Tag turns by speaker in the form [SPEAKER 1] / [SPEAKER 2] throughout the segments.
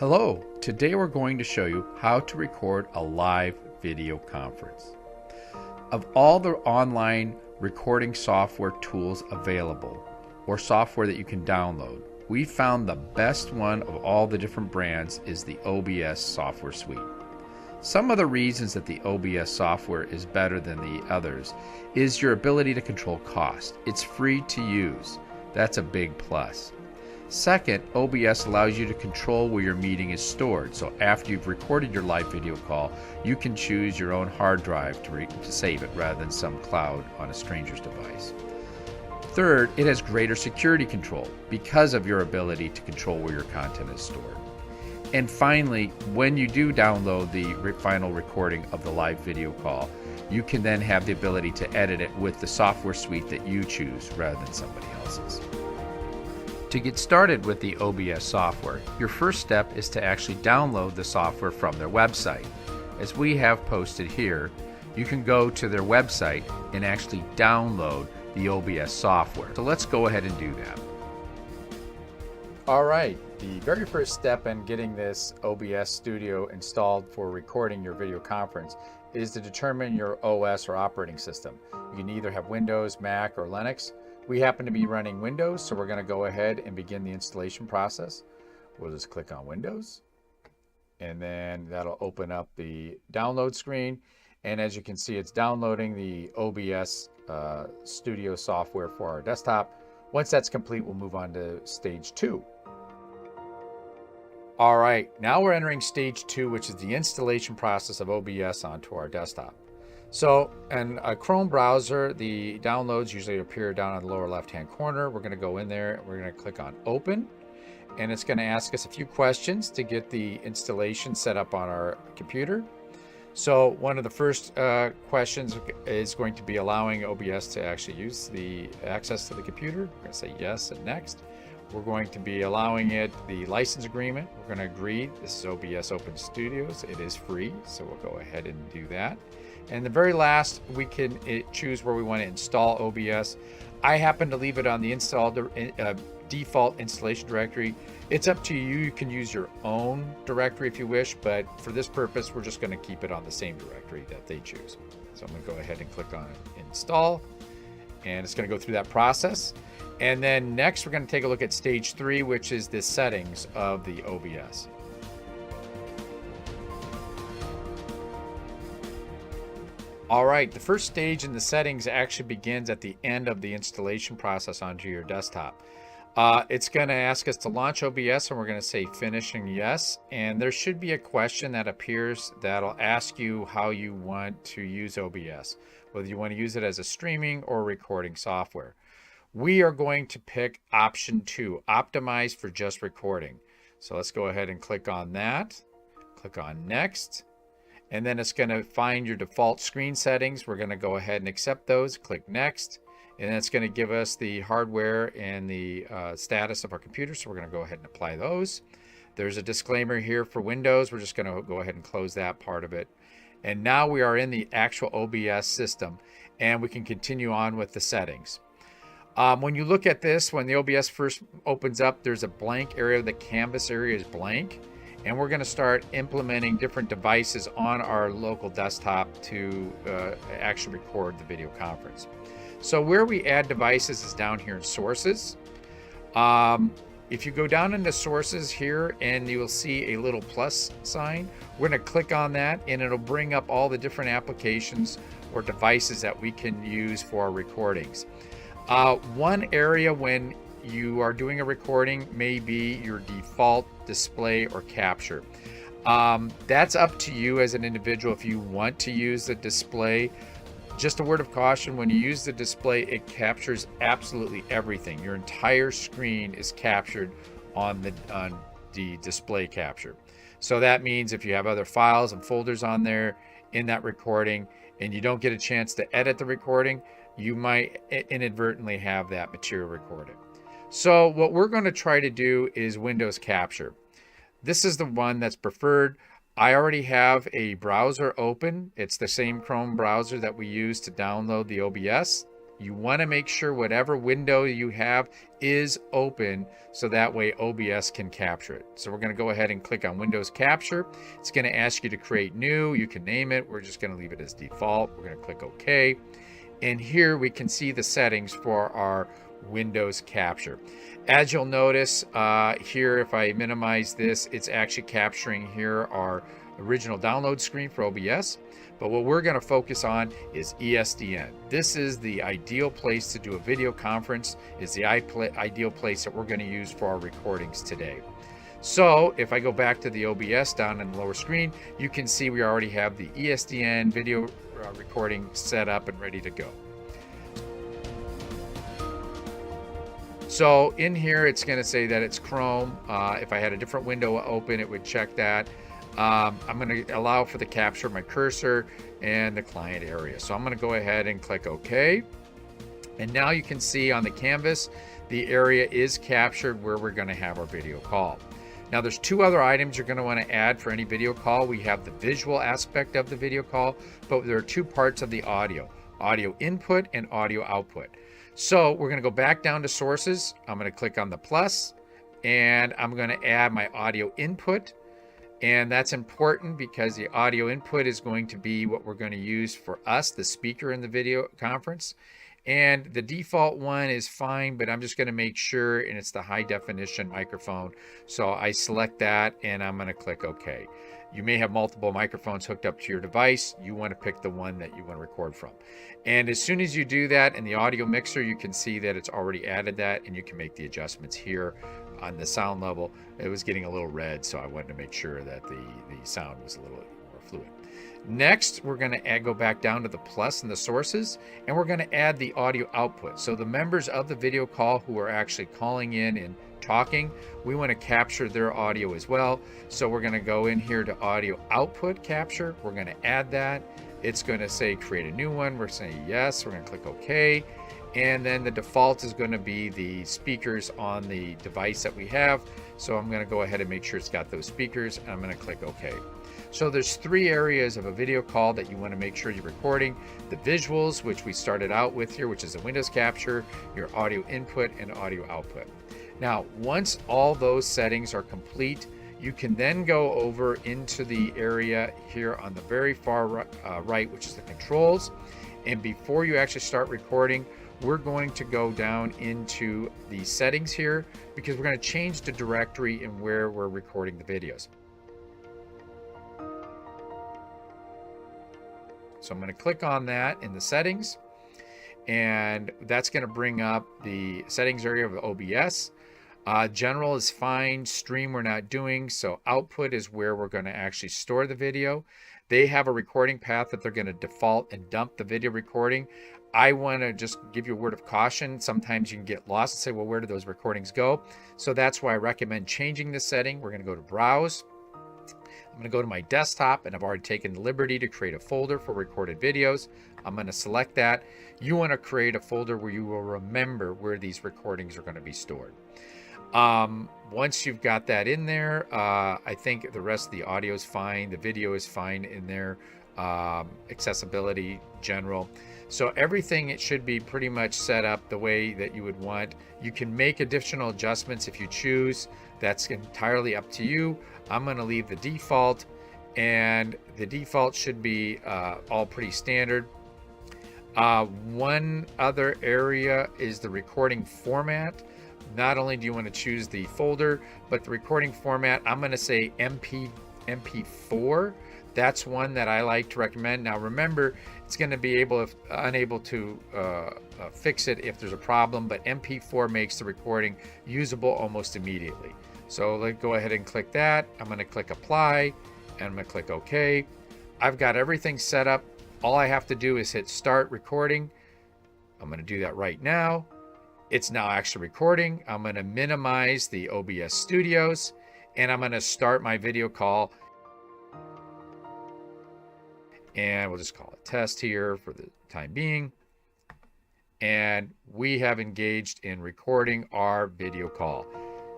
[SPEAKER 1] Hello, today we're going to show you how to record a live video conference. Of all the online recording software tools available, or software that you can download, we found the best one of all the different brands is the OBS software suite. Some of the reasons that the OBS software is better than the others is your ability to control cost. It's free to use. That's a big plus. Second, OBS allows you to control where your meeting is stored. So after you've recorded your live video call, you can choose your own hard drive to save it rather than some cloud on a stranger's device. Third, it has greater security control because of your ability to control where your content is stored. And finally, when you do download the final recording of the live video call, you can then have the ability to edit it with the software suite that you choose rather than somebody else's. To get started with the OBS software, your first step is to actually download the software from their website. As we have posted here, you can go to their website and actually download the OBS software. So let's go ahead and do that. All right, the very first step in getting this OBS Studio installed for recording your video conference is to determine your OS or operating system. You can either have Windows, Mac, or Linux. We happen to be running Windows, so we're going to go ahead and begin the installation process. We'll just click on Windows, and then that'll open up the download screen. And as you can see, it's downloading the OBS Studio software for our desktop. Once that's complete, we'll move on to stage 2. All right, now we're entering stage 2, which is the installation process of OBS onto our desktop. So in a Chrome browser, the downloads usually appear down in the lower left-hand corner. We're going to go in there, we're going to click on Open, and it's going to ask us a few questions to get the installation set up on our computer. So one of the first questions is going to be allowing OBS to actually use the access to the computer. We're going to say yes and next. We're going to be allowing it the license agreement. We're going to agree. This is OBS Open Studios. It is free, so we'll go ahead and do that. And the very last, we can choose where we want to install OBS. I happen to leave it on the default installation directory. It's up to you. You can use your own directory if you wish, but for this purpose, we're just going to keep it on the same directory that they choose. So I'm going to go ahead and click on Install, and it's going to go through that process. And then next, we're going to take a look at stage 3, which is the settings of the OBS. All right, the first stage in the settings actually begins at the end of the installation process onto your desktop. It's going to ask us to launch OBS, and we're going to say finish and yes. And there should be a question that appears that'll ask you how you want to use OBS, whether you want to use it as a streaming or recording software. We are going to pick option 2, optimize for just recording. So let's go ahead and click on that. Click on next. And then it's going to find your default screen settings. We're going to go ahead and accept those. Click next. And then it's going to give us the hardware and the status of our computer. So we're going to go ahead and apply those. There's a disclaimer here for Windows. We're just going to go ahead and close that part of it. And now we are in the actual OBS system, and we can continue on with the settings. When you look at this, when the OBS first opens up, there's a blank area. The canvas area is blank. And we're going to start implementing different devices on our local desktop to actually record the video conference. So where we add devices is down here in Sources. If you go down into Sources here, and you will see a little plus sign, we're going to click on that, and it'll bring up all the different applications or devices that we can use for our recordings. One area when you are doing a recording may be your default display or capture. That's up to you as an individual if you want to use the display. Just a word of caution, when you use the display, it captures absolutely everything. Your entire screen is captured on the display capture. So that means if you have other files and folders on there in that recording and you don't get a chance to edit the recording, you might inadvertently have that material recorded. So what we're going to try to do is Windows Capture. This is the one that's preferred. I already have a browser open. It's the same Chrome browser that we use to download the OBS. You want to make sure whatever window you have is open so that way OBS can capture it. So we're going to go ahead and click on Windows Capture. It's going to ask you to create new. You can name it. We're just going to leave it as default. We're going to click OK. And here we can see the settings for our Windows Capture. As you'll notice here, if I minimize this, it's actually capturing here our original download screen for OBS. But what we're going to focus on is ESDN. This is the ideal place to do a video conference. It's the ideal place that we're going to use for our recordings today. So if I go back to the OBS down in the lower screen, you can see we already have the ESDN video recording set up and ready to go. So in here, it's going to say that it's Chrome. If I had a different window open, it would check that. I'm going to allow for the capture of my cursor and the client area. So I'm going to go ahead and click OK. And now you can see on the canvas, the area is captured where we're going to have our video call. Now there's two other items you're going to want to add for any video call. We have the visual aspect of the video call, but there are two parts of the audio input and audio output. So we're going to go back down to sources. I'm going to click on the plus and I'm going to add my audio input. And that's important because the audio input is going to be what we're going to use for us, the speaker in the video conference. And the default one is fine, but I'm just going to make sure, and it's the high definition microphone. So I select that and I'm going to click OK. You may have multiple microphones hooked up to your device. You want to pick the one that you want to record from. And as soon as you do that in the audio mixer, you can see that it's already added that, and you can make the adjustments here on the sound level. It was getting a little red, so I wanted to make sure that the sound was a little more fluid. Next, we're going to go back down to the plus and the sources, and we're going to add the audio output. So the members of the video call who are actually calling in and talking, we want to capture their audio as well. So we're going to go in here to audio output capture. We're going to add that. It's going to say create a new one. We're saying yes. We're going to click OK. And then the default is going to be the speakers on the device that we have. So I'm going to go ahead and make sure it's got those speakers, and I'm going to click OK. So there's three areas of a video call that you want to make sure you're recording. The visuals, which we started out with here, which is the Windows capture, your audio input and audio output. Now, once all those settings are complete, you can then go over into the area here on the very far right, which is the controls. And before you actually start recording, we're going to go down into the settings here because we're going to change the directory and where we're recording the videos. So I'm going to click on that in the settings, and that's going to bring up the settings area of OBS. General is fine. Stream we're not doing. So output is where we're going to actually store the video. They have a recording path that they're going to default and dump the video recording. I want to just give you a word of caution. Sometimes you can get lost and say, well, where do those recordings go? So that's why I recommend changing the setting. We're going to go to Browse. I'm going to go to my desktop, and I've already taken the liberty to create a folder for recorded videos. I'm going to select that. You want to create a folder where you will remember where these recordings are going to be stored. Once you've got that in there, I think the rest of the audio is fine. The video is fine in there. Accessibility, general. So everything, it should be pretty much set up the way that you would want. You can make additional adjustments if you choose. That's entirely up to you. I'm going to leave the default, and the default should be all pretty standard. One other area is the recording format. Not only do you want to choose the folder, but the recording format, I'm going to say MP4. That's one that I like to recommend. Now remember, it's going to be unable to fix it if there's a problem, but MP4 makes the recording usable almost immediately. So let's go ahead and click that. I'm going to click apply, and I'm going to click OK. I've got everything set up. All I have to do is hit start recording. I'm going to do that right now. It's now actually recording. I'm going to minimize the OBS Studios, and I'm going to start my video call. And we'll just call it test here for the time being. And we have engaged in recording our video call.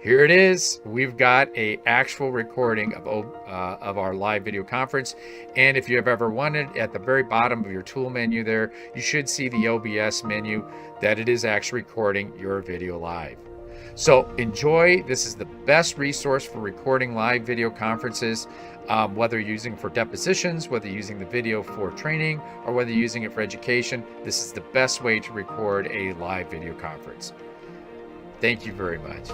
[SPEAKER 1] Here it is. We've got a actual recording of our live video conference. And if you have ever wanted, at the very bottom of your tool menu there, you should see the OBS menu that it is actually recording your video live. So enjoy. This is the best resource for recording live video conferences, whether you're using it for depositions, whether you're using the video for training, or whether you're using it for education. This is the best way to record a live video conference. Thank you very much.